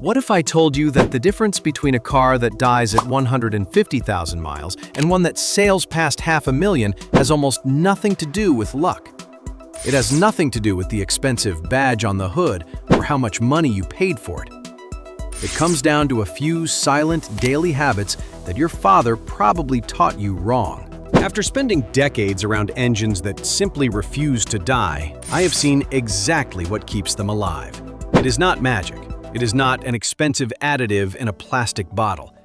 What if I told you that the difference between a car that dies at 150,000 miles and one that sails past 500,000 has almost nothing to do with luck? It has nothing to do with the expensive badge on the hood or how much money you paid for it. It comes down to a few silent daily habits that your father probably taught you wrong. After spending decades around engines that simply refuse to die, I have seen exactly what keeps them alive. It is not magic. It is not an expensive additive in a plastic bottle.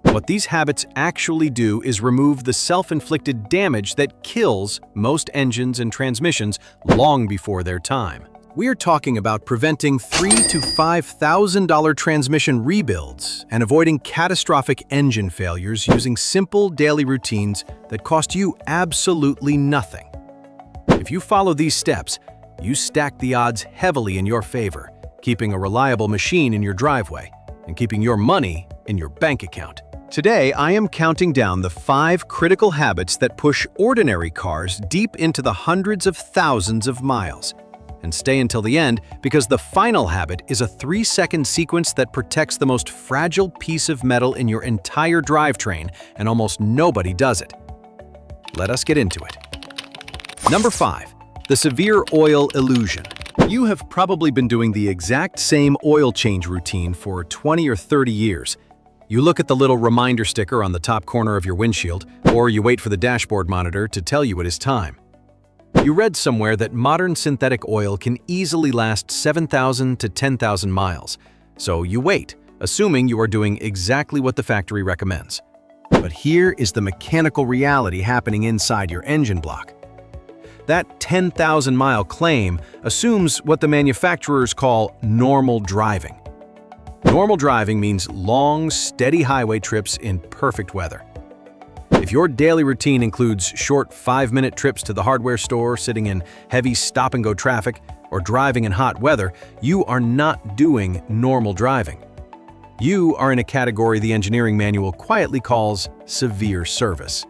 What these habits actually do is remove the self-inflicted damage that kills most engines and transmissions long before their time. We are talking about preventing $3,000 to $5,000 transmission rebuilds and avoiding catastrophic engine failures using simple daily routines that cost you absolutely nothing. If you follow these steps, you stack the odds heavily in your favor, keeping a reliable machine in your driveway and keeping your money in your bank account. Today, I am counting down the 5 critical habits that push ordinary cars deep into the hundreds of thousands of miles. And stay until the end, because the final habit is a 3-second sequence that protects the most fragile piece of metal in your entire drivetrain, and almost nobody does it. Let us get into it. Number 5. The severe oil illusion. You have probably been doing the exact same oil change routine for 20 or 30 years. You look at the little reminder sticker on the top corner of your windshield, or you wait for the dashboard monitor to tell you it is time. You read somewhere that modern synthetic oil can easily last 7,000 to 10,000 miles, so you wait, assuming you are doing exactly what the factory recommends. But here is the mechanical reality happening inside your engine block. That 10,000-mile claim assumes what the manufacturers call normal driving. Normal driving means long, steady highway trips in perfect weather. If your daily routine includes short 5-minute trips to the hardware store, sitting in heavy stop-and-go traffic, or driving in hot weather, you are not doing normal driving. You are in a category the engineering manual quietly calls severe service.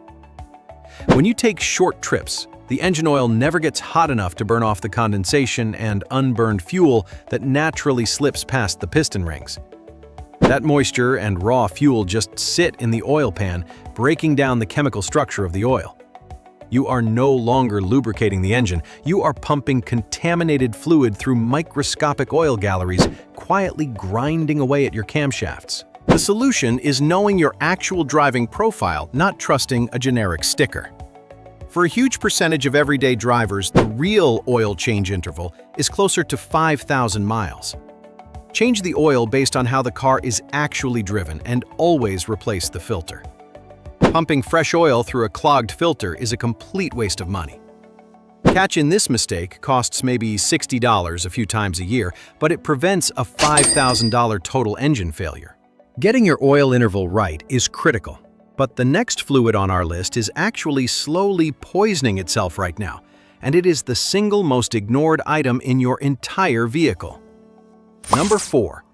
When you take short trips, the engine oil never gets hot enough to burn off the condensation and unburned fuel that naturally slips past the piston rings. That moisture and raw fuel just sit in the oil pan, breaking down the chemical structure of the oil. You are no longer lubricating the engine, you are pumping contaminated fluid through microscopic oil galleries, quietly grinding away at your camshafts. The solution is knowing your actual driving profile, not trusting a generic sticker. For a huge percentage of everyday drivers, the real oil change interval is closer to 5,000 miles. Change the oil based on how the car is actually driven and always replace the filter. Pumping fresh oil through a clogged filter is a complete waste of money. Catching this mistake costs maybe $60 a few times a year, but it prevents a $5,000 total engine failure. Getting your oil interval right is critical, but the next fluid on our list is actually slowly poisoning itself right now, and it is the single most ignored item in your entire vehicle. Number 4.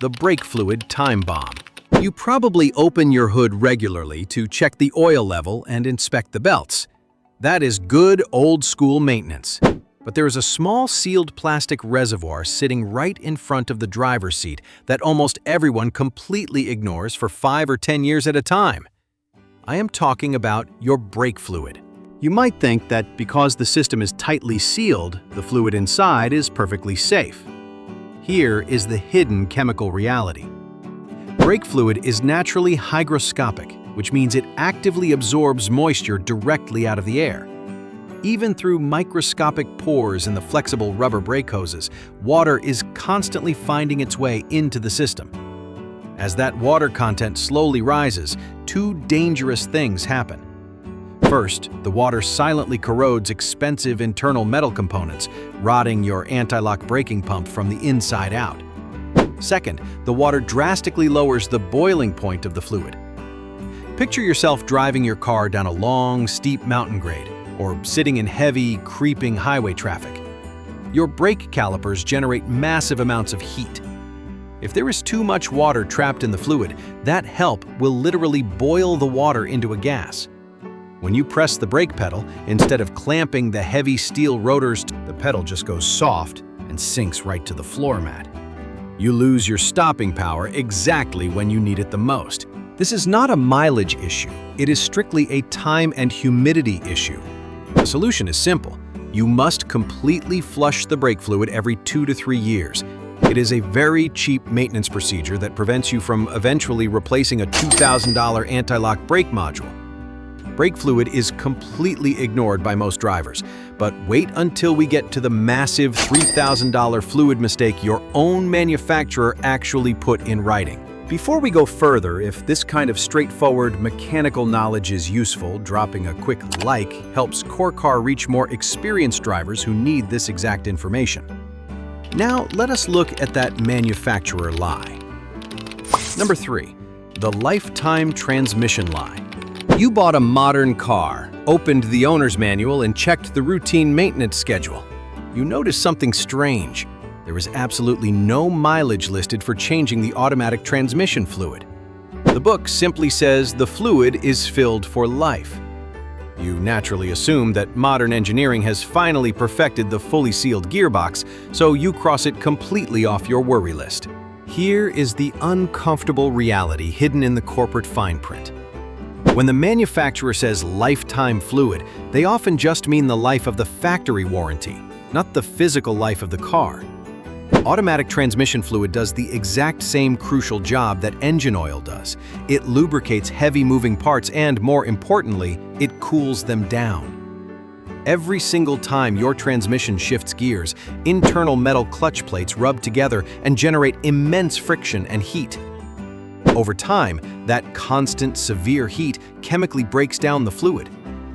The brake fluid time bomb. You probably open your hood regularly to check the oil level and inspect the belts. That is good old-school maintenance. But there is a small sealed plastic reservoir sitting right in front of the driver's seat that almost everyone completely ignores for 5 or 10 years at a time. I am talking about your brake fluid. You might think that because the system is tightly sealed, the fluid inside is perfectly safe. Here is the hidden chemical reality. Brake fluid is naturally hygroscopic, which means it actively absorbs moisture directly out of the air. Even through microscopic pores in the flexible rubber brake hoses, water is constantly finding its way into the system. As that water content slowly rises, 2 dangerous things happen. First, the water silently corrodes expensive internal metal components, rotting your anti-lock braking pump from the inside out. Second, the water drastically lowers the boiling point of the fluid. Picture yourself driving your car down a long, steep mountain grade, or sitting in heavy, creeping highway traffic. Your brake calipers generate massive amounts of heat. If there is too much water trapped in the fluid, that help will literally boil the water into a gas. When you press the brake pedal, instead of clamping the heavy steel rotors, the pedal just goes soft and sinks right to the floor mat. You lose your stopping power exactly when you need it the most. This is not a mileage issue. It is strictly a time and humidity issue. The solution is simple. You must completely flush the brake fluid every 2 to 3 years. It is a very cheap maintenance procedure that prevents you from eventually replacing a $2,000 anti-lock brake module. Brake fluid is completely ignored by most drivers, but wait until we get to the massive $3,000 fluid mistake your own manufacturer actually put in writing. Before we go further, if this kind of straightforward mechanical knowledge is useful, dropping a quick like helps CoreCar reach more experienced drivers who need this exact information. Now, let us look at that manufacturer lie. Number 3. The lifetime transmission lie. You bought a modern car, opened the owner's manual, and checked the routine maintenance schedule. You noticed something strange. There is absolutely no mileage listed for changing the automatic transmission fluid. The book simply says the fluid is filled for life. You naturally assume that modern engineering has finally perfected the fully sealed gearbox, so you cross it completely off your worry list. Here is the uncomfortable reality hidden in the corporate fine print. When the manufacturer says lifetime fluid, they often just mean the life of the factory warranty, not the physical life of the car. Automatic transmission fluid does the exact same crucial job that engine oil does. It lubricates heavy moving parts and, more importantly, it cools them down. Every single time your transmission shifts gears, internal metal clutch plates rub together and generate immense friction and heat. Over time, that constant, severe heat chemically breaks down the fluid.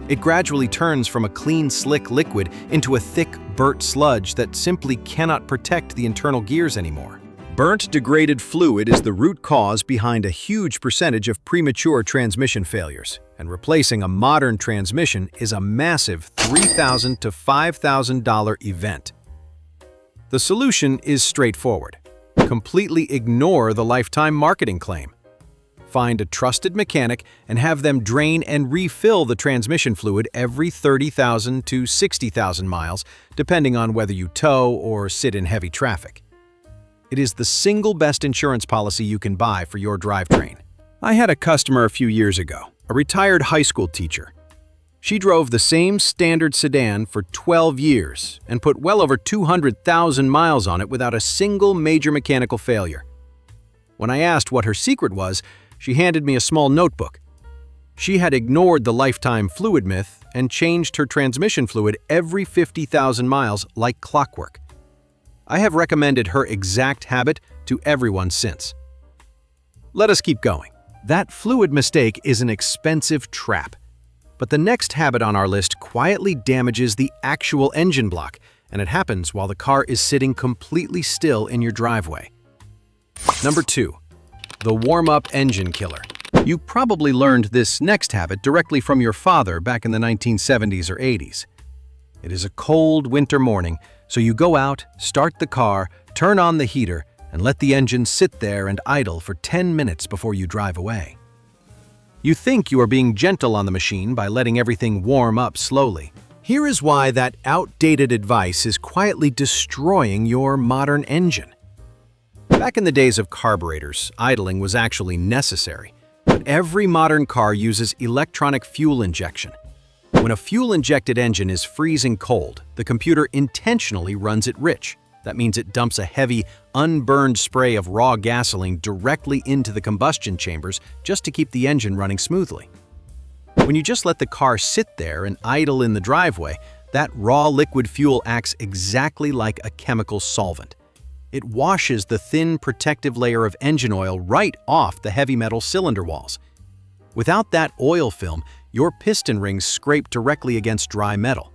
It gradually turns from a clean, slick liquid into a thick, burnt sludge that simply cannot protect the internal gears anymore. Burnt, degraded fluid is the root cause behind a huge percentage of premature transmission failures, and replacing a modern transmission is a massive $3,000 to $5,000 event. The solution is straightforward. Completely ignore the lifetime marketing claim. Find a trusted mechanic and have them drain and refill the transmission fluid every 30,000 to 60,000 miles, depending on whether you tow or sit in heavy traffic. It is the single best insurance policy you can buy for your drivetrain. I had a customer a few years ago, a retired high school teacher. She drove the same standard sedan for 12 years and put well over 200,000 miles on it without a single major mechanical failure. When I asked what her secret was, she handed me a small notebook. She had ignored the lifetime fluid myth and changed her transmission fluid every 50,000 miles like clockwork. I have recommended her exact habit to everyone since. Let us keep going. That fluid mistake is an expensive trap. But the next habit on our list quietly damages the actual engine block, and it happens while the car is sitting completely still in your driveway. Number 2. The warm-up engine killer. You probably learned this next habit directly from your father back in the 1970s or 80s. It is a cold winter morning, so you go out, start the car, turn on the heater, and let the engine sit there and idle for 10 minutes before you drive away. You think you are being gentle on the machine by letting everything warm up slowly. Here is why that outdated advice is quietly destroying your modern engine. Back in the days of carburetors, idling was actually necessary, but every modern car uses electronic fuel injection. When a fuel-injected engine is freezing cold, the computer intentionally runs it rich. That means it dumps a heavy, unburned spray of raw gasoline directly into the combustion chambers just to keep the engine running smoothly. When you just let the car sit there and idle in the driveway, that raw liquid fuel acts exactly like a chemical solvent. It washes the thin protective layer of engine oil right off the heavy metal cylinder walls. Without that oil film, your piston rings scrape directly against dry metal.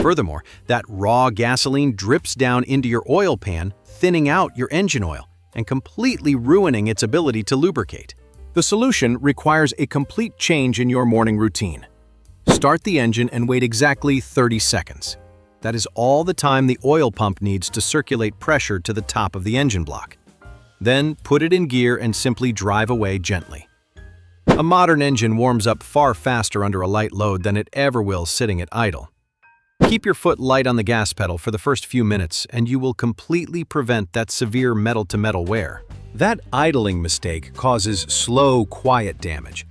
Furthermore, that raw gasoline drips down into your oil pan, thinning out your engine oil and completely ruining its ability to lubricate. The solution requires a complete change in your morning routine. Start the engine and wait exactly 30 seconds. That is all the time the oil pump needs to circulate pressure to the top of the engine block. Then put it in gear and simply drive away gently. A modern engine warms up far faster under a light load than it ever will sitting at idle. Keep your foot light on the gas pedal for the first few minutes, and you will completely prevent that severe metal-to-metal wear. That idling mistake causes slow, quiet damage.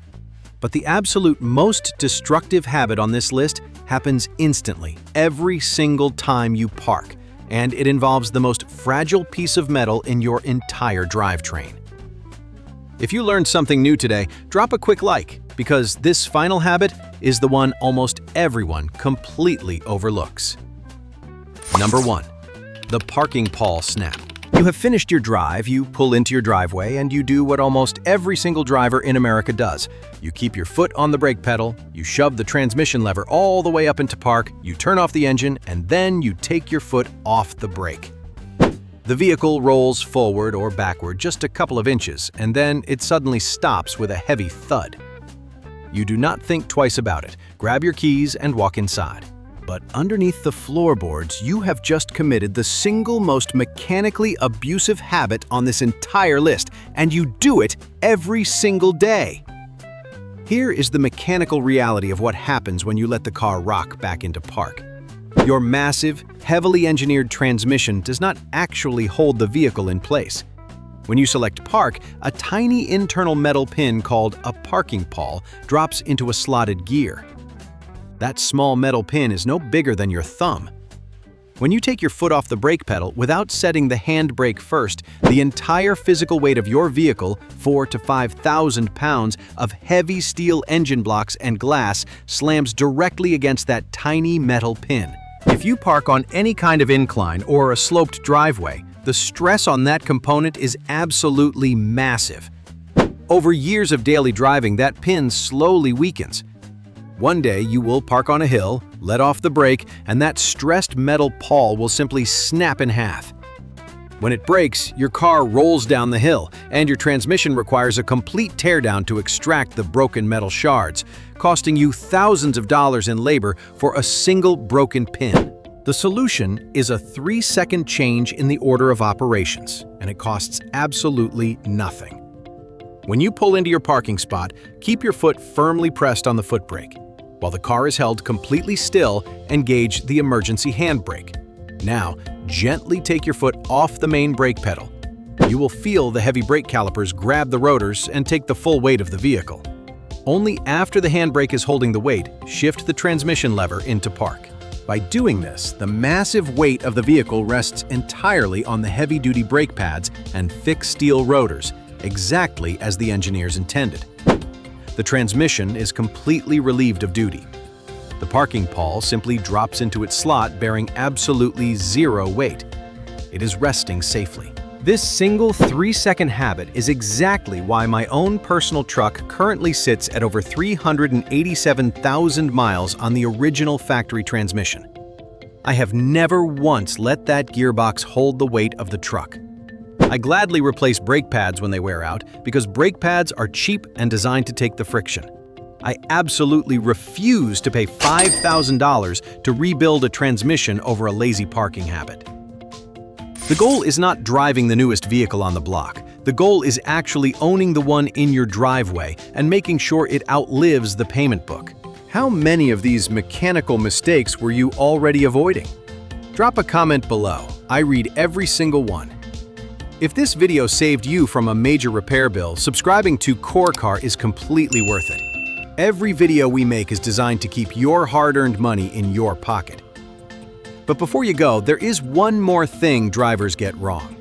But the absolute most destructive habit on this list happens instantly, every single time you park, and it involves the most fragile piece of metal in your entire drivetrain. If you learned something new today, drop a quick like, because this final habit is the one almost everyone completely overlooks. Number 1. The parking pawl snap. You have finished your drive, you pull into your driveway, and you do what almost every single driver in America does. You keep your foot on the brake pedal, you shove the transmission lever all the way up into park, you turn off the engine, and then you take your foot off the brake. The vehicle rolls forward or backward just a couple of inches, and then it suddenly stops with a heavy thud. You do not think twice about it. Grab your keys and walk inside. But underneath the floorboards, you have just committed the single most mechanically abusive habit on this entire list, and you do it every single day. Here is the mechanical reality of what happens when you let the car rock back into park. Your massive, heavily engineered transmission does not actually hold the vehicle in place. When you select Park, a tiny internal metal pin called a parking pawl drops into a slotted gear. That small metal pin is no bigger than your thumb. When you take your foot off the brake pedal without setting the handbrake first, the entire physical weight of your vehicle, 4,000 to 5,000 pounds of heavy steel engine blocks and glass, slams directly against that tiny metal pin. If you park on any kind of incline or a sloped driveway, the stress on that component is absolutely massive. Over years of daily driving, that pin slowly weakens. One day, you will park on a hill, let off the brake, and that stressed metal pawl will simply snap in half. When it breaks, your car rolls down the hill, and your transmission requires a complete teardown to extract the broken metal shards, costing you thousands of dollars in labor for a single broken pin. The solution is a 3-second change in the order of operations, and it costs absolutely nothing. When you pull into your parking spot, keep your foot firmly pressed on the foot brake. While the car is held completely still, engage the emergency handbrake. Now, gently take your foot off the main brake pedal. You will feel the heavy brake calipers grab the rotors and take the full weight of the vehicle. Only after the handbrake is holding the weight, shift the transmission lever into park. By doing this, the massive weight of the vehicle rests entirely on the heavy-duty brake pads and fixed steel rotors, exactly as the engineers intended. The transmission is completely relieved of duty. The parking pawl simply drops into its slot, bearing absolutely zero weight. It is resting safely. This single 3-second habit is exactly why my own personal truck currently sits at over 387,000 miles on the original factory transmission. I have never once let that gearbox hold the weight of the truck. I gladly replace brake pads when they wear out because brake pads are cheap and designed to take the friction. I absolutely refuse to pay $5,000 to rebuild a transmission over a lazy parking habit. The goal is not driving the newest vehicle on the block. The goal is actually owning the one in your driveway and making sure it outlives the payment book. How many of these mechanical mistakes were you already avoiding? Drop a comment below. I read every single one. If this video saved you from a major repair bill, subscribing to Core Car is completely worth it. Every video we make is designed to keep your hard-earned money in your pocket. But before you go, there is one more thing drivers get wrong.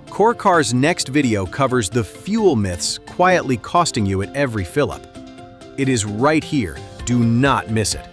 Core Car's next video covers the fuel myths quietly costing you at every fill-up. It is right here. Do not miss it.